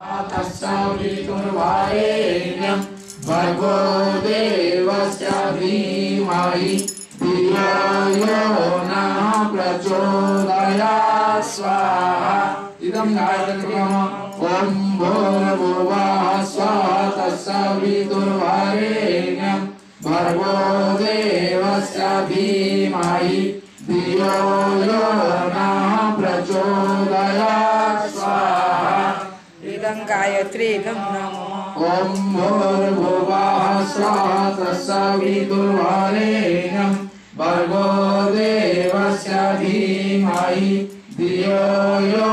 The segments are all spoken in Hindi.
तस्सवितुर्वरेण्यं भर्गो देवस्य धीमहि धियो यो नः प्रचोदयात् स्वाहा। इदं गायत्रम् ॐ भूर्भुवः स्वः तस्सवितुर्वरेण्यं भर्गो देवस्य धीमहि धियो यो नः प्रचोदयात् स्वाहा। इदं गायत्री इदं नमः। ॐ भूर्भुवः स्वः तस्सवितुर्वरेण्यं भर्गो देवस्य धीमहि धियो यो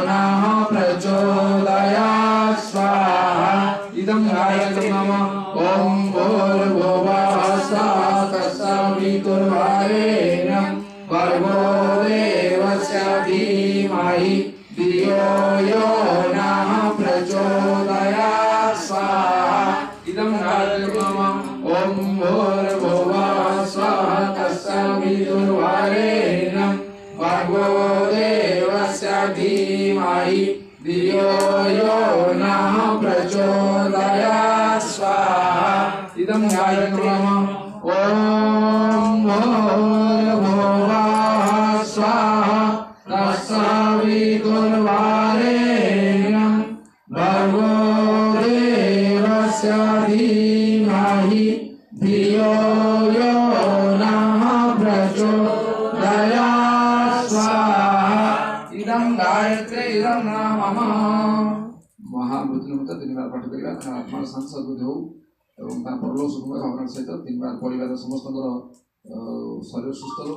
नः प्रचोदयात् स्वाहा। इदं गायत्री नमः। ॐ भूर्भुवः स्वः तस्सवितुर्वरेण्यं भर्गो देवस्य धीमहि धियो यो नः प्रचोदयात् स्वाहा। इदं गायत्री नमः। ॐ भूर्भुवः स्वः तस्सवितुर्वरेण्यं भर्गो देवस्य धीमहि धियो यो नः प्रचोदयात् स्वाहा। इदं गायत्री नमः। ॐ भूर्भुवः स्वः तस्सवितुर्वरेण्यं भर्गो देवस्य धीमहि धियो यो नः प्रचोदयात् स्वाहा। इदं गायत्री इदं नमः। महामृत्यु निमित्त 3 बार पाठ करिबा आत्मा संसद हो एवं ता परलोक सुखमय भावना सहित 3 बार परिवार समस्त शरीर सुस्थ हो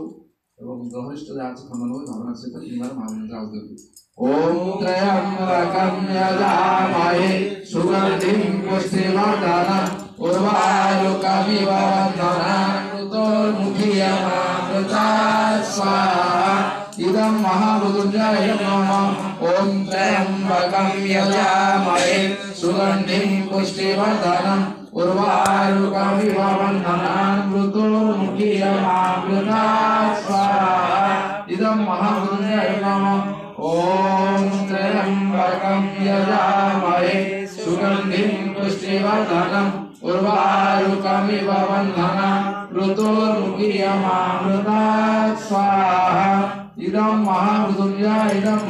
एवं ग्रहनिष्ठ जाच खंडन हो भावना सहित 3 बार महामंत्र आहुति देबी। ओम त्र्यंबकं यजामहे सुगंधिं पुष्टिवर्धनम् उर्वारुकमिव बन्धनान् मृत्युर्मुखीयमामृतात् स्वाहा। इदं महामृत्युंजय नमः। ओम त्र्यंबकं यजामहे सुगंधिं पुष्टिवर्धनम् उर्वारुकमिव बन्धनान् मृत्युर्मुखीयमामृतात् स्वाहा। इदं महामृत्युंजय नमः। ओम त्र्यंबकं यजामहे सुगंधिं पुष्टिवर्धनम् उर्वारुकमिव बन्धनान् मृत्युर्मुखीयमामृतात् स्वाहा। इदं महामृत्युंजय इदं